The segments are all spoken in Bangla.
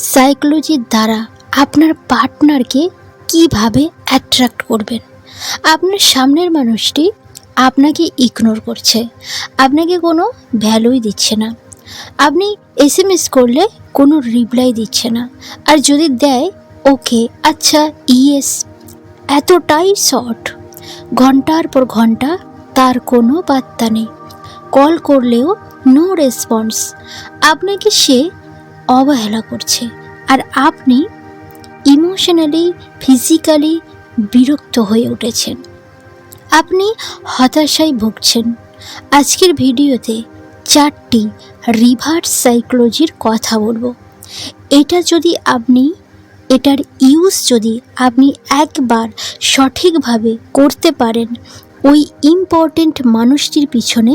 সাইকোলজির দ্বারা আপনার পার্টনারকে কিভাবে অ্যাট্রাক্ট করবেন। আপনার সামনের মানুষটি আপনাকে ইগনোর করছে, আপনাকে কোনো ভ্যালুই দিচ্ছে না। আপনি SMS করলে কোনো রিপ্লাই দিচ্ছে না, আর যদি দেয় ওকে, আচ্ছা, ইয়েস, এতটাই শর্ট। ঘন্টার পর ঘন্টা তার কোনো পাত্তা নেই। কল করলেও নো রেসপন্স। আপনাকে সে অবহেলা করছে, আর আপনি ইমোশনালি, ফিজিক্যালি বিরক্ত হয়ে উঠেছেন। আপনি হতাশায় ভুগছেন। আজকের ভিডিওতে 4টি রিভার্স সাইকোলজির কথা বলবো। এটার ইউজ যদি আপনি একবার সঠিকভাবে করতে পারেন, ওই ইম্পর্টেন্ট মানুষটির পিছনে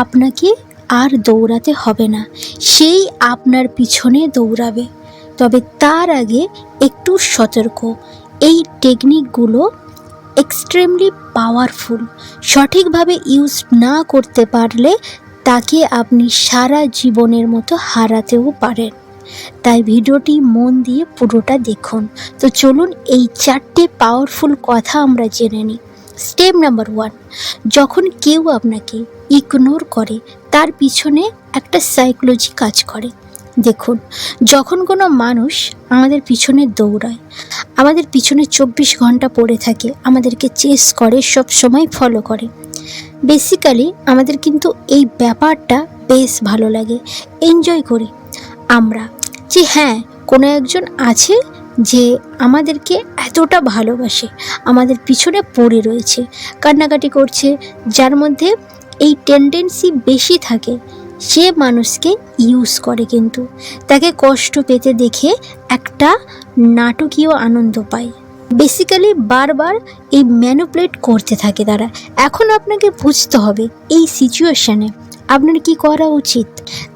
আপনাকে আর দৌড়াতে হবে না, সেই আপনার পিছনে দৌড়াবে। তবে তার আগে একটু সতর্ক, এই টেকনিকগুলো এক্সট্রিমলি পাওয়ারফুল। সঠিকভাবে ইউজ না করতে পারলে তাকে আপনি সারা জীবনের মতো হারাতেও পারেন। তাই ভিডিওটি মন দিয়ে পুরোটা দেখুন। তো চলুন এই 4টে পাওয়ারফুল কথা আমরা জেনে নিই। স্টেপ নাম্বার 1, যখন কেউ আপনাকে ইগনোর করে তার পিছনে একটা সাইকোলজি কাজ করে। দেখুন, যখন কোনো মানুষ আমাদের পিছনে দৌড়ায়, আমাদের পিছনে 24 ঘন্টা পড়ে থাকে, আমাদেরকে চেস করে, সব সময় ফলো করে, বেসিক্যালি আমাদের কিন্তু এই ব্যাপারটা বেশ ভালো লাগে, এনজয় করি আমরা, যে হ্যাঁ, কোনো একজন আছে যে আমাদেরকে এতটা ভালোবাসে, আমাদের পিছনে পড়ে রয়েছে, কান্নাকাটি করছে। যার মধ্যে এই টেন্ডেন্সি বেশি থাকে, সে মানুষকে ইউজ করে, কিন্তু তাকে কষ্ট পেতে দেখে একটা নাটকীয় আনন্দ পায়। বেসিক্যালি বারবার এই ম্যানিপুলেট করতে থাকে তারা। এখন আপনাকে বুঝতে হবে এই সিচুয়েশানে আপনার কি করা উচিত।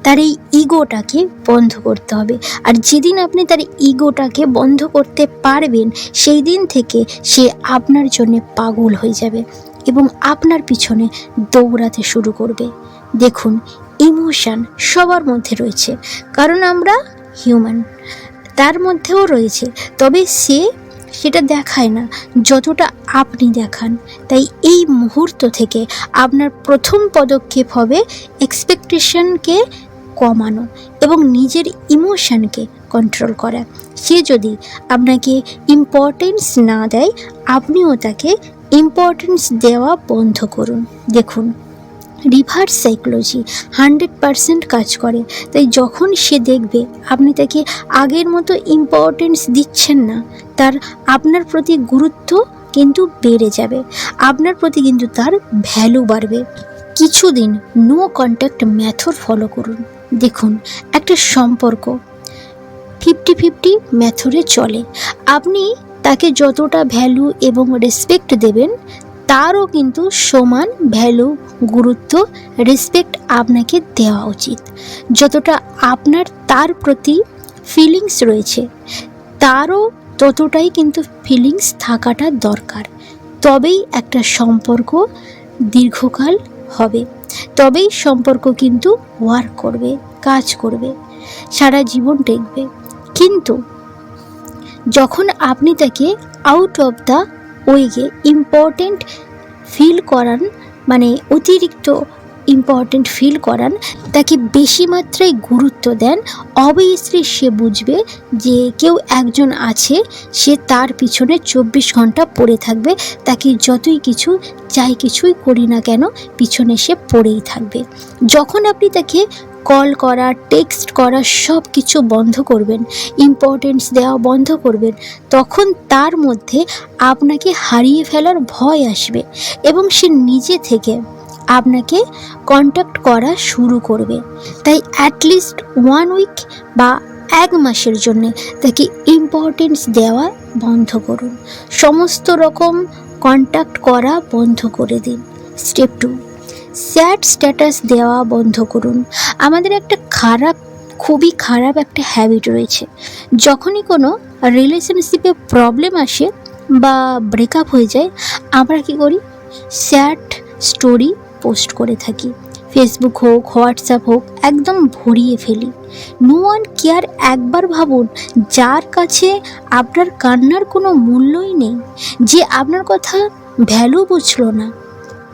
তার এই ইগোটাকে বন্ধ করতে হবে, আর যেদিন আপনি তার ইগোটাকে বন্ধ করতে পারবেন, সেই দিন থেকে সে আপনার জন্য পাগল হয়ে যাবে এবং আপনার পিছনে দৌড়াতে শুরু করবে। দেখুন, ইমোশান সবার মধ্যে রয়েছে, কারণ আমরা হিউম্যান, তার মধ্যেও রয়েছে, তবে সেটা দেখায় না যতটা আপনি দেখান। তাই এই মুহূর্ত থেকে আপনার প্রথম পদক্ষেপ হবে এক্সপেকটেশনকে কমানো এবং নিজের ইমোশনকে কন্ট্রোল করা। সে যদি আপনাকে ইম্পর্টেন্স না দেয়, আপনিও তাকে ইম্পর্টেন্স দেওয়া বন্ধ করুন। দেখুন, রিভার্স সাইকোলজি 100% কাজ করে। তাই যখন সে দেখবে আপনি তাকে আগের মতো ইম্পর্টেন্স দিচ্ছেন না, তার আপনার প্রতি গুরুত্ব কিন্তু বেড়ে যাবে, আপনার প্রতি কিন্তু তার ভ্যালু বাড়বে। কিছুদিন নো কন্ট্যাক্ট মেথড ফলো করুন। দেখুন, একটা সম্পর্ক 50-50 মেথডে চলে। আপনি তাকে যতটা ভ্যালু এবং রেসপেক্ট দেবেন, তারও কিন্তু সমান ভ্যালু, গুরুত্ব, রেসপেক্ট আপনাকে দেওয়া উচিত। যতটা আপনার তার প্রতি ফিলিংস রয়েছে, তারও ততটাই কিন্তু ফিলিংস থাকাটা দরকার। তবেই একটা সম্পর্ক দীর্ঘকাল হবে, তবেই সম্পর্ক কিন্তু ওয়ার্ক করবে, কাজ করবে, সারা জীবন টেকবে। কিন্তু যখন আপনি তাকে আউট অফ দ্য ওয়েকে ইম্পর্টেন্ট ফিল করান, মানে অতিরিক্ত ইম্পর্টেন্ট ফিল করান, তাকে বেশি মাত্রায় গুরুত্ব দেন, অবভিয়াসলি সে বুঝবে যে কেউ একজন আছে, সে তার পিছনে 24 ঘন্টা পড়ে থাকবে, তাকে যতই কিছু যাই কিছুই করি না কেন, পিছনে সে পড়েই থাকবে। যখন আপনি তাকে কল করা, টেক্সট করা সব কিছু বন্ধ করবেন, ইম্পর্টেন্স দেওয়া বন্ধ করবেন, তখন তার মধ্যে আপনাকে হারিয়ে ফেলার ভয় আসবে এবং সে নিজে থেকে আপনাকে কন্ট্যাক্ট করা শুরু করবে। তাই অ্যাটলিস্ট 1 উইক বা 1 মাসের জন্যে তাকে ইম্পর্টেন্স দেওয়া বন্ধ করুন, সমস্ত রকম কন্ট্যাক্ট করা বন্ধ করে দিন। স্টেপ 2, স্যাড স্ট্যাটাস দেওয়া বন্ধ করুন। আমাদের একটা খুবই খারাপ একটা হ্যাবিট রয়েছে, যখনই কোনো রিলেশনশিপে প্রবলেম আসে বা ব্রেকআপ হয়ে যায়, আমরা কি করি, স্যাড স্টোরি পোস্ট করে থাকি ফেসবুক হোক, হোয়াটসঅ্যাপ হোক, একদম ভরিয়ে ফেলি। No one care. একবার ভাবুন, যার কাছে আপনার কান্নার কোনো মূল্যই নেই, যে আপনার কথা ভ্যালু বুঝলো না,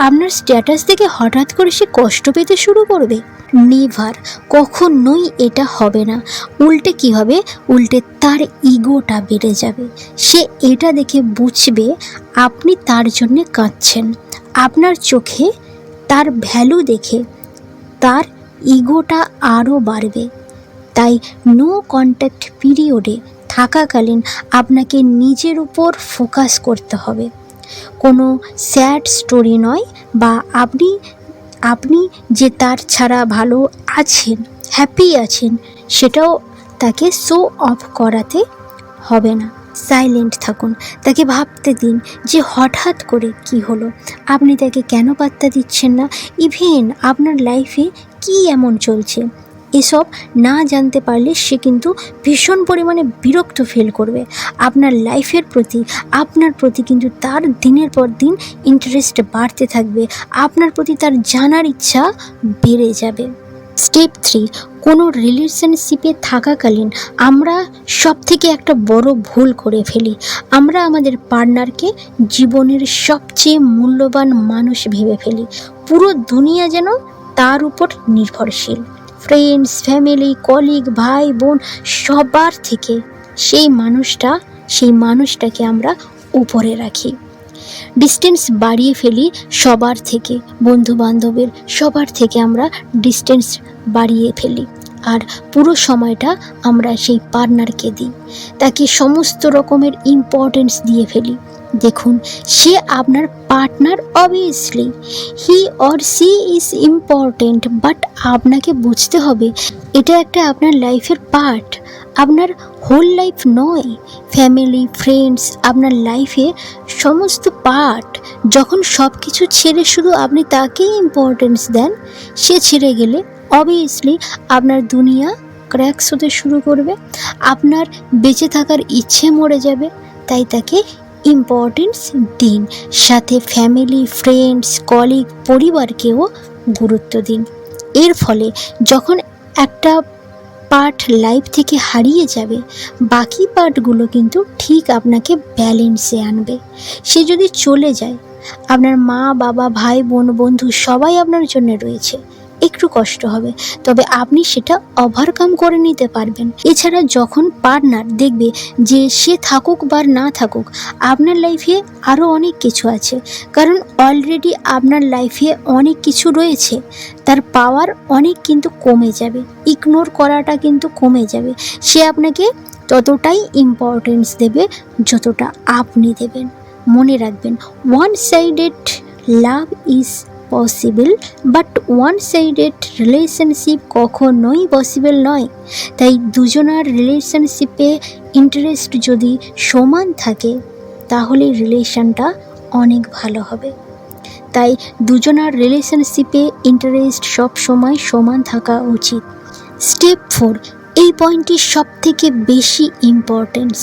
আপনার স্ট্যাটাস দেখে হঠাৎ করে সে কষ্ট পেতে শুরু করবে। নেভার, কখনোই এটা হবে না। উল্টে কি হবে? উল্টে তার ইগোটা বেড়ে যাবে। সে এটা দেখে বুঝবে আপনি তার জন্যে কাঁদছেন। আপনার চোখে তার ভ্যালু দেখে তার ইগোটা আরও বাড়বে। তাই নো কন্ট্যাক্ট পিরিয়ডে থাকাকালীন আপনাকে নিজের উপর ফোকাস করতে হবে। কোনো স্যাড স্টোরি নয়, বা আপনি যে তার ছাড়া ভালো আছেন, হ্যাপি আছেন, সেটাও তাকে শো অফ করাতে হবে না। সাইলেন্ট থাকুন, তাকে ভাবতে দিন যে হঠাৎ করে কি হলো, আপনি তাকে কেন পাত্তা দিচ্ছেন না, ইভেন আপনার লাইফে কি এমন চলছে, এসব না জানতে পারলে সে কিন্তু ভীষণ পরিমাণে বিরক্ত ফিল করবে আপনার লাইফের প্রতি। আপনার প্রতি কিন্তু তার দিনের পর দিন ইন্টারেস্ট বাড়তে থাকবে, আপনার প্রতি তার জানার ইচ্ছা বেড়ে যাবে। স্টেপ 3, কোনো রিলেশনশিপে থাকাকালীন আমরা সবথেকে একটা বড় ভুল করে ফেলি। আমরা আমাদের পার্টনারকে জীবনের সবচেয়ে মূল্যবান মানুষ ভেবে ফেলি। পুরো দুনিয়া যেন তার উপর নির্ভরশীল। ফ্রেন্ডস, ফ্যামিলি, কলিগ, ভাই বোন, সবার থেকে সেই মানুষটাকে আমরা উপরে রাখি। ডিস্টেন্স বাড়িয়ে ফেলি সবার থেকে, বন্ধু বান্ধবের সবার থেকে আমরা ডিস্টেন্স বাড়িয়ে ফেলি। আর পুরো সময়টা আমরা সেই পার্টনারকে দিই, তাকে সমস্ত রকমের ইম্পর্টেন্স দিয়ে ফেলি। দেখুন, সে আপনার partner, obviously he or she is important, but আপনাকে বুঝতে হবে এটা একটা আপনার লাইফের পার্ট, আপনার হোল লাইফ নয়। ফ্যামিলি, ফ্রেন্ডস আপনার লাইফে সমস্ত পার্ট। যখন সব কিছু ছেড়ে শুধু আপনি তাকেই ইম্পর্টেন্স দেন, সে ছেড়ে গেলে অবভিয়াসলি আপনার দুনিয়া ক্র্যাকস হতে শুরু করবে, আপনার বেঁচে থাকার ইচ্ছে মরে যাবে। তাই তাকে ইম্পর্টেন্স দিন, সাথে ফ্যামিলি, ফ্রেন্ডস, কলিগ, পরিবারকেও গুরুত্ব দিন। এর ফলে যখন একটা পার্ট লাইফ থেকে হারিয়ে যাবে, বাকি পার্টগুলো কিন্তু ঠিক আপনাকে ব্যালেন্সে আনবে। সে যদি চলে যায়, আপনার মা, বাবা, ভাই, বোন, বন্ধু সবাই আপনার জন্য রয়েছে। একটু কষ্ট হবে, তবে আপনি সেটা ওভারকাম করে নিতে পারবেন। এছাড়া যখন পার্টনার দেখবে যে সে থাকুক বা না থাকুক, আপনার লাইফে আরও অনেক কিছু আছে, কারণ অলরেডি আপনার লাইফে অনেক কিছু রয়েছে, তার পাওয়ার অনেক কিন্তু কমে যাবে, ইগনোর করাটা কিন্তু কমে যাবে। সে আপনাকে ততটাই ইম্পর্টেন্স দেবে যতটা আপনি দেবেন। মনে রাখবেন, one sided love is possible, but one sided relationship কখনোই পসিবল নয়। তাই দুজনার রিলেশনশিপে ইন্টারেস্ট যদি সমান থাকে, তাহলে রিলেশনটা অনেক ভালো হবে। তাই দুজনার রিলেশনশিপে ইন্টারেস্ট সব সময় সমান থাকা উচিত। স্টেপ 4, এই পয়েন্টটি সব থেকে বেশি ইম্পর্টেন্স,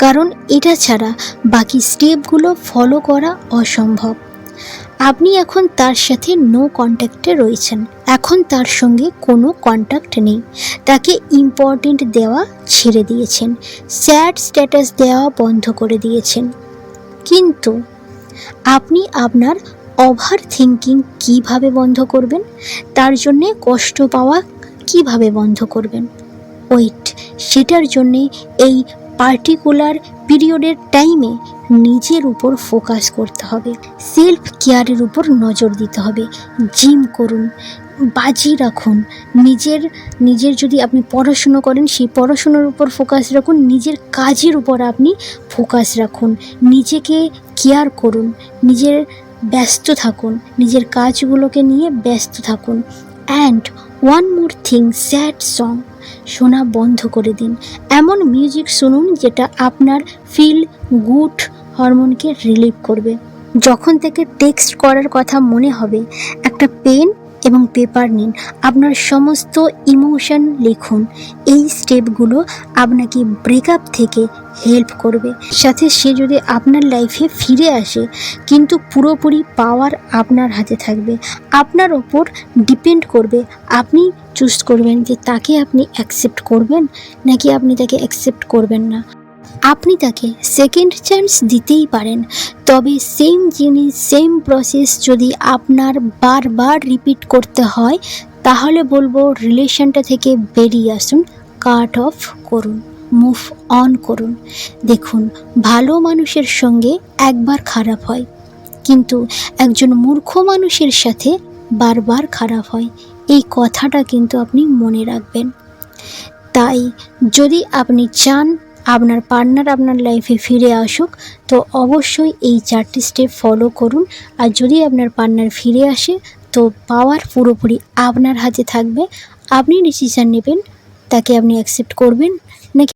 কারণ এটা ছাড়া বাকি স্টেপগুলো ফলো করা অসম্ভব। আপনি এখন তার সাথে নো কন্ট্যাক্টে রয়েছেন, এখন তার সঙ্গে কোনো কন্ট্যাক্ট নেই, তাকে ইম্পর্টেন্ট দেওয়া ছেড়ে দিয়েছেন, স্যাড স্ট্যাটাস দেওয়া বন্ধ করে দিয়েছেন। কিন্তু আপনি আপনার ওভার থিঙ্কিং কীভাবে বন্ধ করবেন? তার জন্যে কষ্ট পাওয়া কিভাবে বন্ধ করবেন? ওয়েট, সেটার জন্যে এই পার্টিকুলার পিরিয়ডের টাইমে নিজের উপর ফোকাস করতে হবে, সেলফ কেয়ারের উপর নজর দিতে হবে। জিম করুন, বাজি রাখুন, নিজের যদি আপনি পড়াশুনো করেন, সেই পড়াশুনোর উপর ফোকাস রাখুন, নিজের কাজের উপর আপনি ফোকাস রাখুন, নিজেকে কেয়ার করুন, ব্যস্ত থাকুন, নিজের কাজগুলোকে নিয়ে ব্যস্ত থাকুন। And one more thing, sad song শোনা বন্ধ করে দিন। এমন মিউজিক শুনুন যেটা আপনার ফিল গুড হরমোনকে রিলিভ করবে। যখন থেকে টেক্সট করার কথা মনে হবে, একটা পেন এবং পেপার নিন, আপনার সমস্ত ইমোশন লিখুন। এই স্টেপগুলো আপনাকে ব্রেকআপ থেকে হেল্প করবে। সাথে সে যদি আপনার লাইফে ফিরে আসে, কিন্তু পুরোপুরি পাওয়ার আপনার হাতে থাকবে। আপনার ওপর ডিপেন্ড করবে, আপনি চুজ করবেন যে তাকে আপনি অ্যাকসেপ্ট করবেন নাকি আপনি তাকে অ্যাকসেপ্ট করবেন না। আপনি তাকে সেকেন্ড চান্স দিতেই পারেন, তবে সেম জিনিস সেম প্রসেস যদি আপনার বারবার রিপিট করতে হয়, তাহলে বলবো রিলেশনটা থেকে বেরিয়ে আসুন, কাট অফ করুন, মুভ অন করুন। দেখুন, ভালো মানুষের সঙ্গে একবার খারাপ হয়, কিন্তু একজন মূর্খ মানুষের সাথে বারবার খারাপ হয়। এই কথাটা কিন্তু আপনি মনে রাখবেন। তাই যদি আপনি চান আপনার পার্টনার আপনার লাইফে ফিরে আসুক, তো অবশ্যই এই 4টি স্টেপ ফলো করুন। আর যদি আপনার পার্টনার ফিরে আসে, তো পাওয়ার পুরোপুরি আপনার হাতে থাকবে। আপনি ডিসিশান নেবেন তাকে আপনি অ্যাকসেপ্ট করবেন নাকি